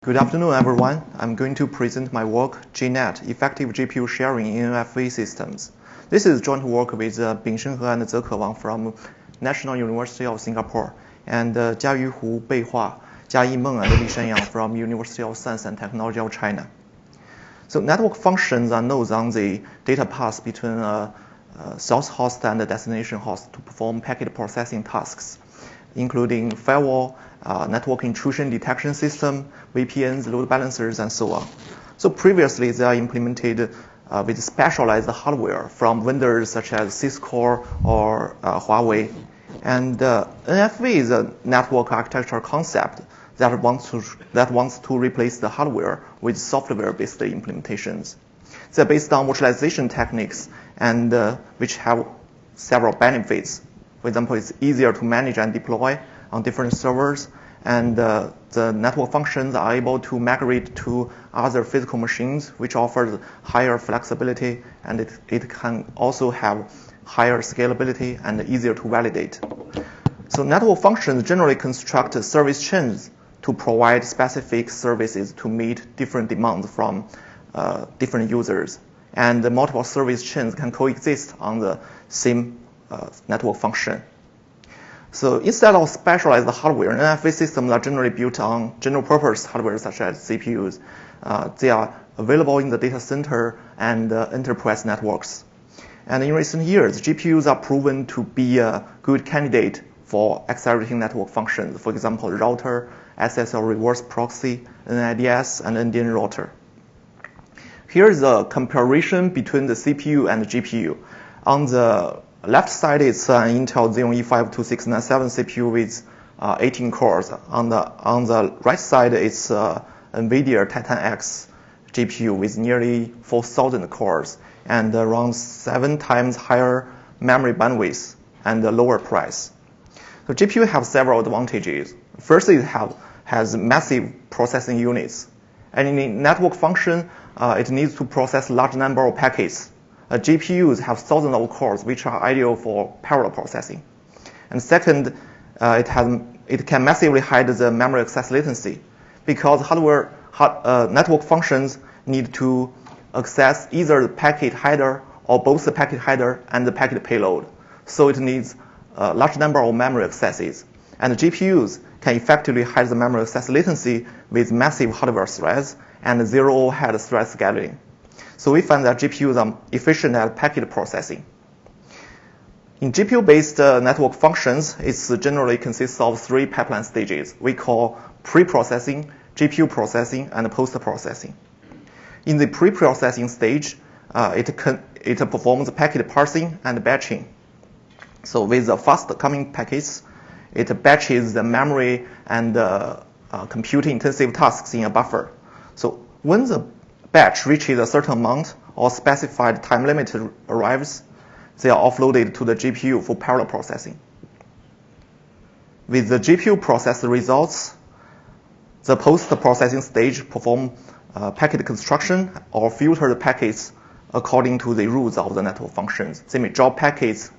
Good afternoon, everyone. I'm going to present my work, GNet, Effective GPU Sharing in NFV Systems. This is joint work with Bing Shenhe and Zeke Wang from National University of Singapore, and Jiayu Hu, Bei Hua, Jiayi Meng, and Li Shenyang from University of Science and Technology of China. So network functions are nodes on the data path between source host and destination host to perform packet processing tasks, including firewall, network intrusion detection system, VPNs, load balancers, and so on. So previously, they are implemented with specialized hardware from vendors such as Cisco or Huawei. And NFV is a network architecture concept that wants to replace the hardware with software-based implementations. They're based on virtualization techniques and which have several benefits. For example, it's easier to manage and deploy on different servers, and the network functions are able to migrate to other physical machines, which offers higher flexibility, and it can also have higher scalability and easier to validate. So network functions generally construct service chains to provide specific services to meet different demands from different users. And the multiple service chains can coexist on the same network function. So instead of specialized hardware, NFV systems are generally built on general-purpose hardware such as CPUs. They are available in the data center and enterprise networks. And in recent years, GPUs are proven to be a good candidate for accelerating network functions. For example, router, SSL reverse proxy, NIDS, and NDN router. Here is a comparison between the CPU and the GPU. On the left side is an Intel Xeon E5-2697 CPU with 18 cores. On the right side is NVIDIA Titan X GPU with nearly 4,000 cores and around 7 times higher memory bandwidth and a lower price. So GPU have several advantages. First, it has massive processing units. And in a network function, it needs to process large number of packets. GPUs have thousands of cores, which are ideal for parallel processing. And second, it can massively hide the memory access latency, because network functions need to access either the packet header or both the packet header and the packet payload. So it needs a large number of memory accesses. And the GPUs can effectively hide the memory access latency with massive hardware threads and zero overhead thread scheduling. So we find that GPUs are efficient at packet processing. In GPU-based network functions, it generally consists of 3 pipeline stages we call pre-processing, GPU processing, and post-processing. In the pre-processing stage, it performs packet parsing and batching. So with the fast-coming packets, it batches the memory and computing-intensive tasks in a buffer. So when the batch reaches a certain amount or specified time limit arrives, they are offloaded to the GPU for parallel processing. With the GPU processed results, the post-processing stage perform packet construction or filter the packets according to the rules of the network functions. They may drop packets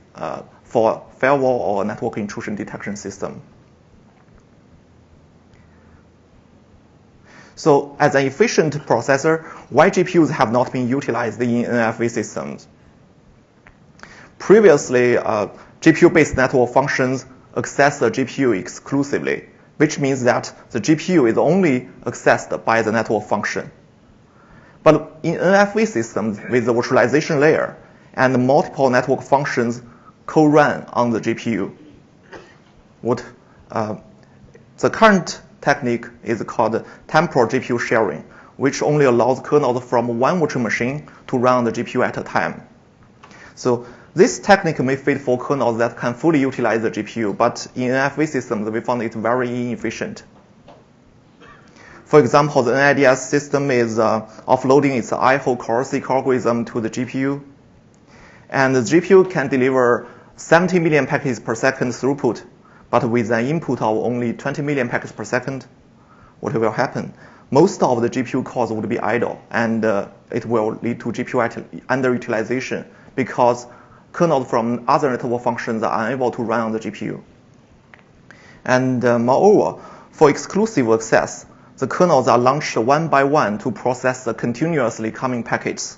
for firewall or network intrusion detection system. So as an efficient processor, why GPUs have not been utilized in NFV systems? Previously, GPU-based network functions access the GPU exclusively, which means that the GPU is only accessed by the network function. But in NFV systems with the virtualization layer and multiple network functions co-run on the GPU, the current technique is called temporal GPU sharing, which only allows kernels from one virtual machine to run on the GPU at a time. So this technique may fit for kernels that can fully utilize the GPU, but in NFV systems, we found it very inefficient. For example, the NIDS system is offloading its I-hole coercive algorithm to the GPU, and the GPU can deliver 70 million packets per second throughput, but with an input of only 20 million packets per second, what will happen? Most of the GPU cores would be idle, and it will lead to GPU underutilization because kernels from other network functions are unable to run on the GPU. And moreover, for exclusive access, the kernels are launched one by one to process the continuously coming packets.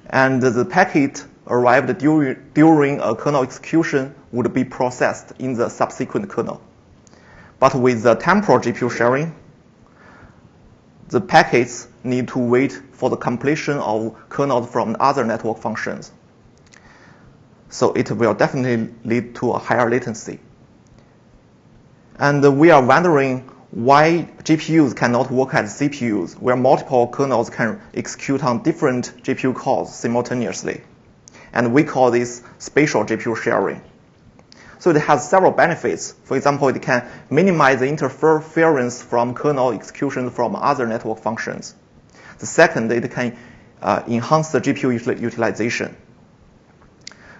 And the packet arrived during a kernel execution would be processed in the subsequent kernel. But with the temporal GPU sharing, the packets need to wait for the completion of kernels from other network functions. So it will definitely lead to a higher latency. And we are wondering why GPUs cannot work as CPUs, where multiple kernels can execute on different GPU cores simultaneously. And we call this spatial GPU sharing. So it has several benefits. For example, it can minimize the interference from kernel execution from other network functions. The second, it can enhance the GPU utilization.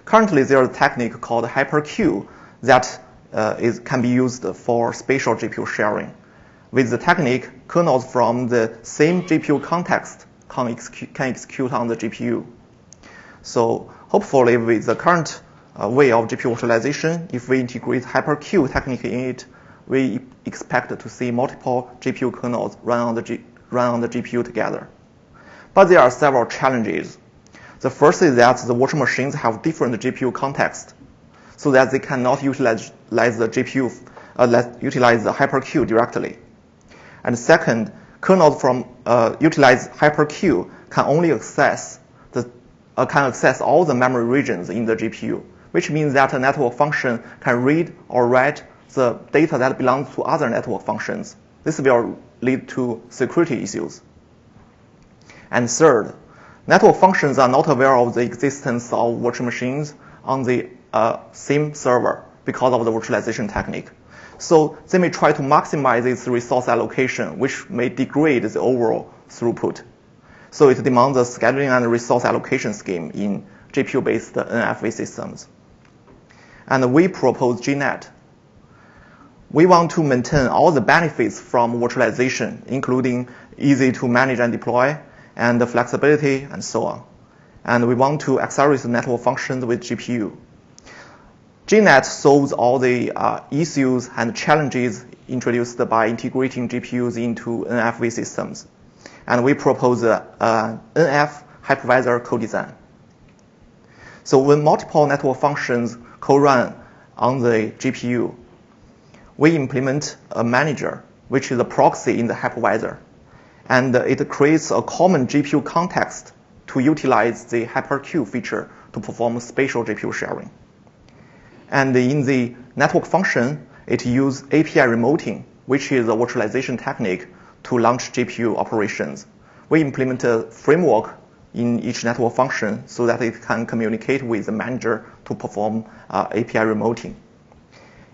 Currently, there is a technique called HyperQ that can be used for spatial GPU sharing. With the technique, kernels from the same GPU context can execute on the GPU. So hopefully, with the current way of GPU virtualization, if we integrate HyperQ technique in it, we expect to see multiple GPU kernels run on the GPU together. But there are several challenges. The first is that the virtual machines have different GPU context, so that they cannot utilize the GPU, utilize the HyperQ directly. And second, kernels from utilize HyperQ can only access all the memory regions in the GPU, which means that a network function can read or write the data that belongs to other network functions. This will lead to security issues. And third, network functions are not aware of the existence of virtual machines on the same server because of the virtualization technique. So they may try to maximize its resource allocation, which may degrade the overall throughput. So it demands a scheduling and resource allocation scheme in GPU-based NFV systems. And we propose GNet. We want to maintain all the benefits from virtualization, including easy to manage and deploy, and the flexibility, and so on. And we want to accelerate the network functions with GPU. GNet solves all the issues and challenges introduced by integrating GPUs into NFV systems. And we propose a NF hypervisor co-design. So when multiple network functions co-run on the GPU, we implement a manager, which is a proxy in the hypervisor. And it creates a common GPU context to utilize the HyperQ feature to perform spatial GPU sharing. And in the network function, it uses API remoting, which is a virtualization technique to launch GPU operations. We implement a framework in each network function so that it can communicate with the manager to perform API remoting.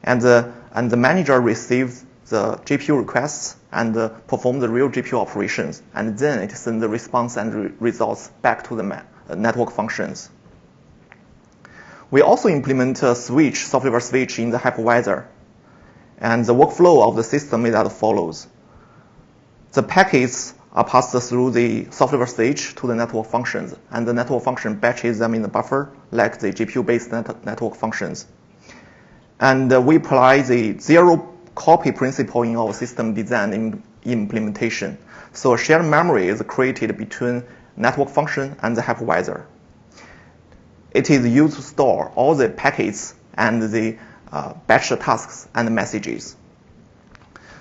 And the manager receives the GPU requests and perform the real GPU operations, and then it sends the response and results back to the network functions. We also implement a software switch in the hypervisor, and the workflow of the system is as follows. The packets are passed through the software switch to the network functions, and the network function batches them in the buffer like the GPU-based network functions. And we apply the zero copy principle in our system design in implementation. So a shared memory is created between network function and the hypervisor. It is used to store all the packets and the batch tasks and messages.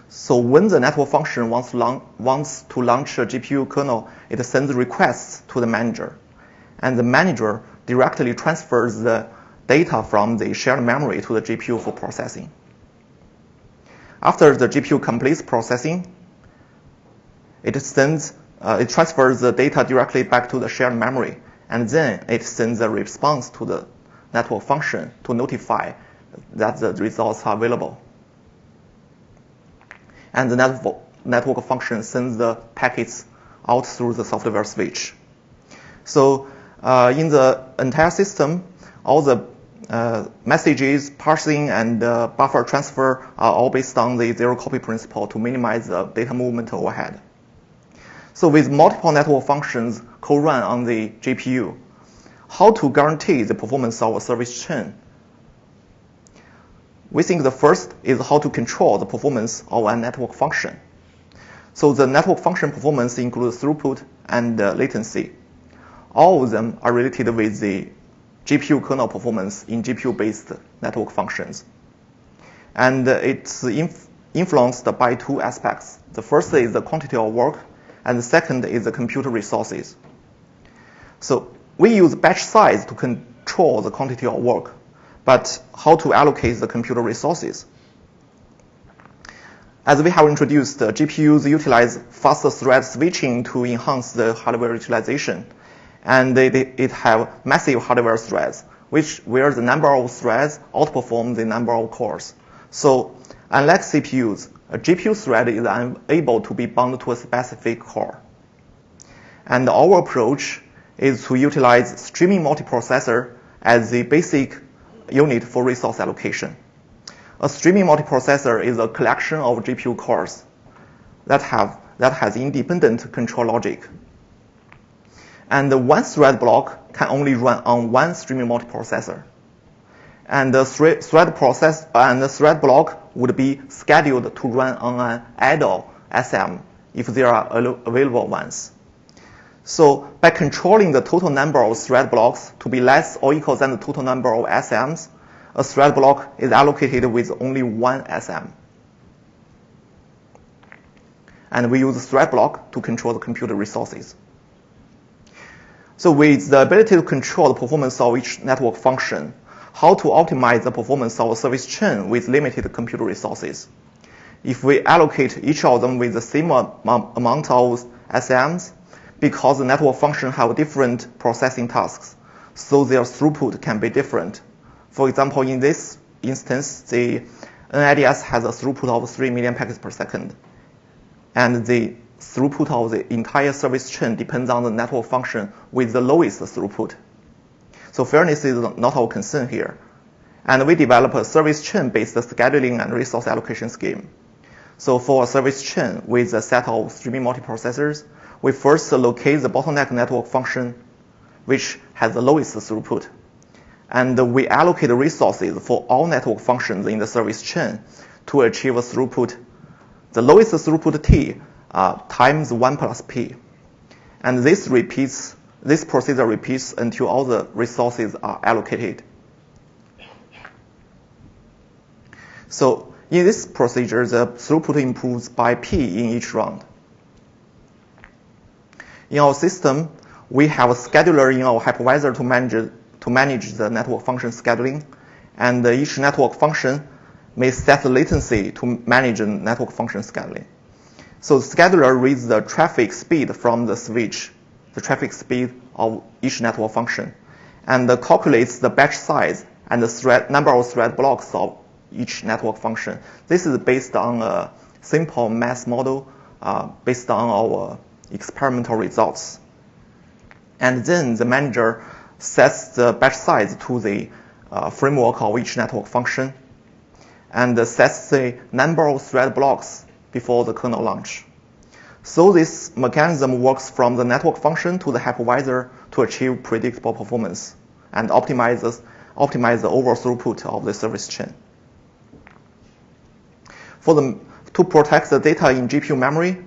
So when the network function wants to launch a GPU kernel, it sends requests to the manager. And the manager directly transfers the data from the shared memory to the GPU for processing. After the GPU completes processing, it transfers the data directly back to the shared memory, and then it sends a response to the network function to notify that the results are available. And the network function sends the packets out through the software switch. So in the entire system, all the messages, parsing, and buffer transfer are all based on the zero copy principle to minimize the data movement overhead. So with multiple network functions co-run on the GPU, how to guarantee the performance of a service chain? We think the first is how to control the performance of a network function. So the network function performance includes throughput and latency. All of them are related with the GPU kernel performance in GPU-based network functions. And it's influenced by two aspects. The first is the quantity of work, and the second is the computer resources. So we use batch size to control the quantity of work, but how to allocate the computer resources? As we have introduced, GPUs utilize faster thread switching to enhance the hardware utilization. And it have massive hardware threads, where the number of threads outperform the number of cores. So unlike CPUs, a GPU thread is unable to be bound to a specific core. And our approach is to utilize streaming multiprocessor as the basic unit for resource allocation. A streaming multiprocessor is a collection of GPU cores that has independent control logic. And one thread block can only run on one streaming multiprocessor. And the thread block would be scheduled to run on an idle SM if there are available ones. So by controlling the total number of thread blocks to be less or equal than the total number of SMs, a thread block is allocated with only one SM. And we use the thread block to control the computer resources. So with the ability to control the performance of each network function, how to optimize the performance of a service chain with limited computer resources? If we allocate each of them with the same amount of SMs, because the network function have different processing tasks, so their throughput can be different. For example, in this instance, the NIDS has a throughput of 3 million packets per second. And the throughput of the entire service chain depends on the network function with the lowest throughput. So fairness is not our concern here. And we develop a service chain-based scheduling and resource allocation scheme. So for a service chain with a set of streaming multiprocessors, we first locate the bottleneck network function, which has the lowest throughput. And we allocate resources for all network functions in the service chain to achieve a throughput, the lowest throughput T times 1 plus P. And this procedure repeats until all the resources are allocated. So in this procedure, the throughput improves by P in each round. In our system, we have a scheduler in our hypervisor to manage the network function scheduling, and each network function may set the latency to manage the network function scheduling. So the scheduler reads the traffic speed from the switch, the traffic speed of each network function, and calculates the batch size and the number of thread blocks of each network function. This is based on a simple math model based on our experimental results. And then the manager sets the batch size to the framework of each network function and sets the number of thread blocks before the kernel launch. So this mechanism works from the network function to the hypervisor to achieve predictable performance and optimize the overall throughput of the service chain. To protect the data in GPU memory,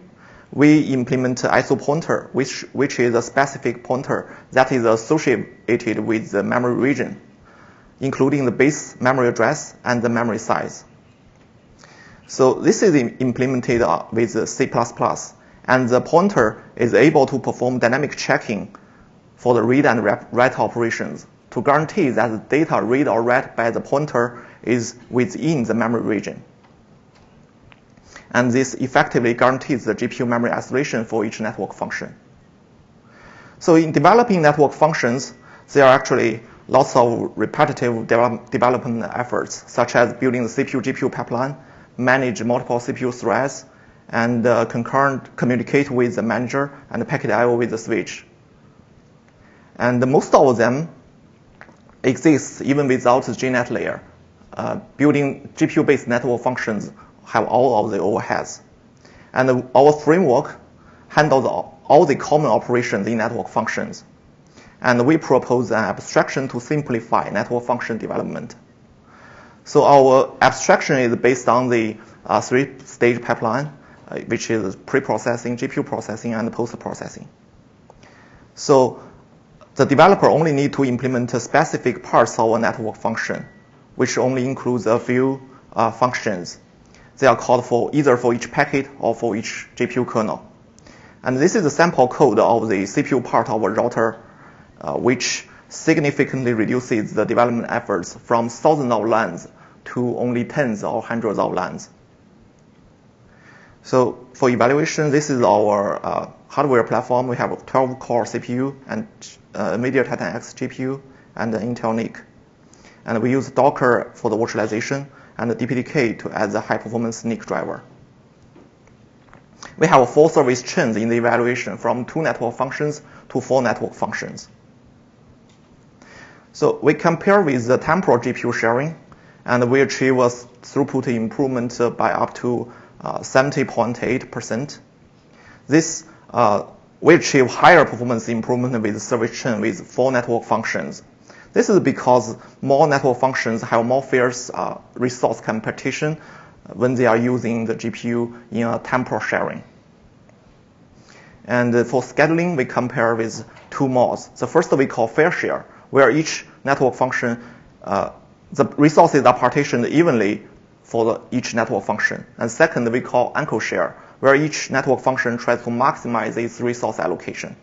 we implement IsoPointer, which is a specific pointer that is associated with the memory region, including the base memory address and the memory size. So this is implemented with C++, and the pointer is able to perform dynamic checking for the read and write operations to guarantee that the data read or write by the pointer is within the memory region. And this effectively guarantees the GPU memory isolation for each network function. So in developing network functions, there are actually lots of repetitive development efforts, such as building the CPUGPU pipeline, manage multiple CPU threads, and concurrent communicate with the manager and packet I/O with the switch. And most of them exist even without the JNet layer. Building GPU-based network functions have all of the overheads. And our framework handles all the common operations in network functions. And we propose an abstraction to simplify network function development. So our abstraction is based on the three-stage pipeline. which is pre-processing, GPU processing, and post-processing. So the developer only need to implement specific parts of a network function, which only includes a few functions. They are called for either for each packet or for each GPU kernel. And this is the sample code of the CPU part of a router, which significantly reduces the development efforts from thousands of lines to only tens or hundreds of lines. So for evaluation, this is our hardware platform. We have a 12-core CPU and NVIDIA Titan X GPU and an Intel NIC. And we use Docker for the virtualization and the DPDK to add the high-performance NIC driver. We have 4 service chains in the evaluation, from 2 network functions to 4 network functions. So we compare with the temporal GPU sharing, and we achieve a throughput improvement by up to 70.8%. This we achieve higher performance improvement with service chain with 4 network functions. This is because more network functions have more fierce resource competition when they are using the GPU in a temporal sharing. And for scheduling, we compare with 2 modes. The first we call fair share, where each network function, the resources are partitioned evenly for each network function. And second, we call uncle share, where each network function tries to maximize its resource allocation.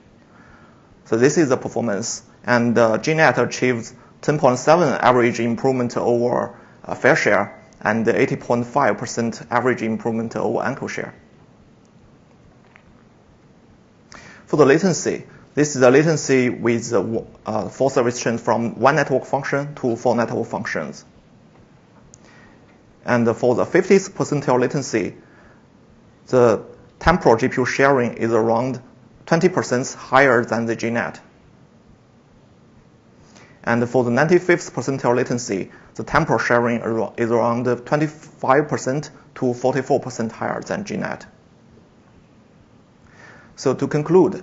So this is the performance. And GNet achieves 10.7 average improvement over fair share and 80.5% average improvement over uncle share. For the latency, this is the latency with 4 service chains from 1 network function to 4 network functions. And for the 50th percentile latency, the temporal GPU sharing is around 20% higher than the GNet. And for the 95th percentile latency, the temporal sharing is around 25% to 44% higher than GNet. So to conclude,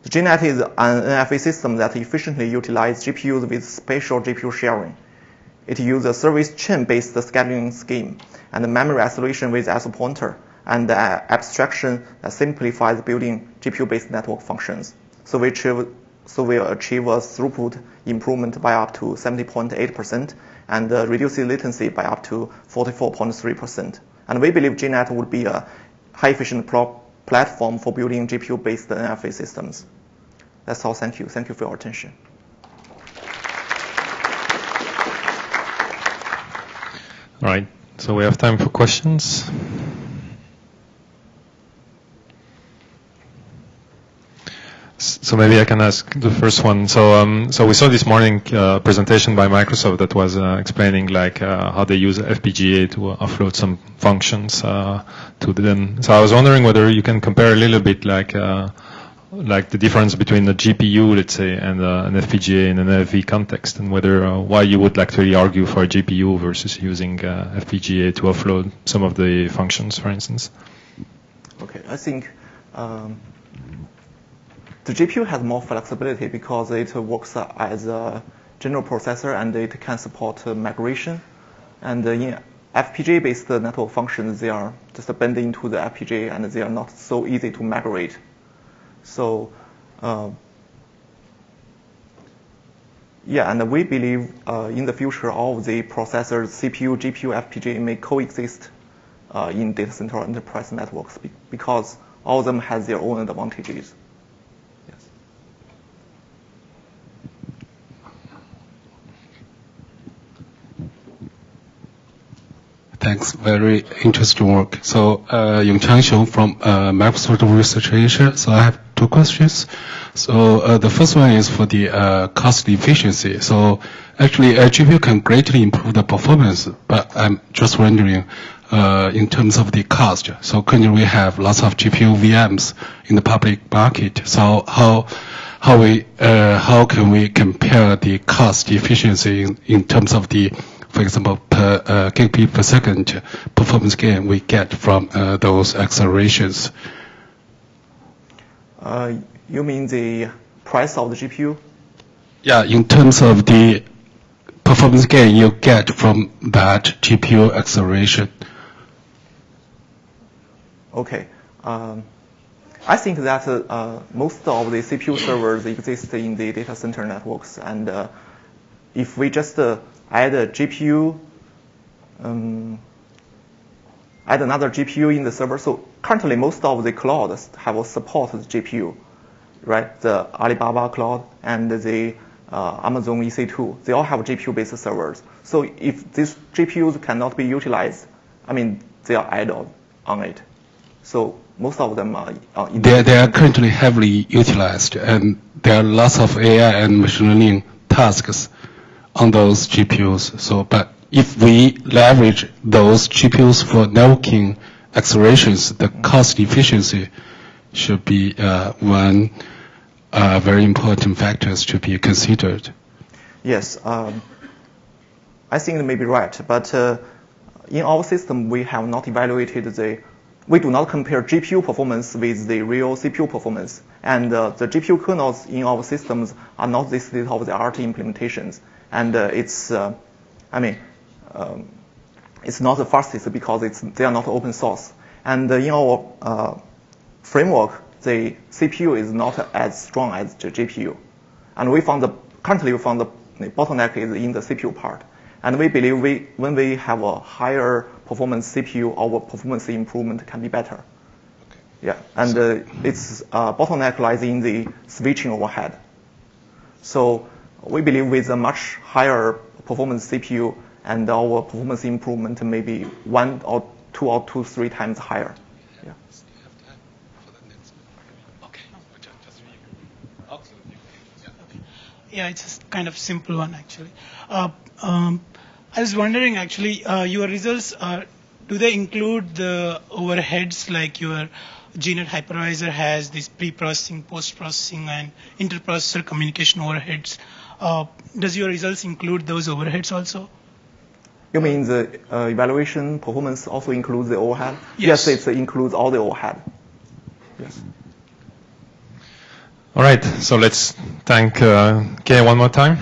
the GNet is an NFV system that efficiently utilizes GPUs with spatial GPU sharing. It uses a service chain-based scheduling scheme and memory isolation with IsoPointer and abstraction that simplifies building GPU-based network functions. So we achieve a throughput improvement by up to 70.8% and reduces latency by up to 44.3%. And we believe GNet would be a high-efficient platform for building GPU-based NFV systems. That's all. Thank you. Thank you for your attention. All right. So we have time for questions. So maybe I can ask the first one. So we saw this morning presentation by Microsoft that was explaining like how they use FPGA to offload some functions to them. So I was wondering whether you can compare a little bit like the difference between the GPU, let's say, and an FPGA in an NFV context, and whether why you would actually argue for a GPU versus using FPGA to offload some of the functions, for instance. Okay, I think. The GPU has more flexibility because it works as a general processor and it can support migration. And in FPGA-based network functions, they are just bent into the FPGA and they are not so easy to migrate. So, yeah, and we believe in the future all of the processors, CPU, GPU, FPGA may coexist in data center enterprise networks because all of them has their own advantages. Thanks. Very interesting work. So, Yongchang Xiong from Microsoft Research Asia. So I have 2 questions. So the first one is for the cost efficiency. So actually, a GPU can greatly improve the performance, but I'm just wondering, in terms of the cost. So currently we have lots of GPU VMs in the public market. So how can we compare the cost efficiency in terms of the, for example, per gigabit per second performance gain we get from those accelerations? You mean the price of the GPU? Yeah, in terms of the performance gain you get from that GPU acceleration. Okay. I think that most of the CPU servers exist in the data center networks, and if we just add a GPU, add another GPU in the server. So currently, most of the clouds have a supported GPU, right? The Alibaba cloud and the Amazon EC2, they all have GPU-based servers. So if these GPUs cannot be utilized, I mean, they are idle on it. So most of them are they are currently heavily utilized, and there are lots of AI and machine learning tasks on those GPUs. So, but if we leverage those GPUs for networking accelerations, the cost efficiency should be one very important factors to be considered. Yes, I think it may be right, but in our system we have not evaluated we do not compare GPU performance with the real CPU performance, and the GPU kernels in our systems are not the state-of-the-art implementations, and it's not the fastest because they are not open source, and in our framework, the CPU is not as strong as the GPU. And currently we found the bottleneck is in the CPU part. And we believe when we have a higher performance CPU, our performance improvement can be better. Okay. Yeah, and its bottleneck lies in the switching overhead. So we believe with a much higher performance CPU, and our performance improvement may be 1 or 2 or 3 times higher. Yeah. Yeah, it's just kind of simple one actually. I was wondering actually, your results do they include the overheads like your GNet hypervisor has this pre-processing, post-processing, and inter-processor communication overheads? Does your results include those overheads also? You mean the evaluation performance also includes the overhead? Yes, it includes all the overhead. Yes. All right, so let's thank Kay one more time.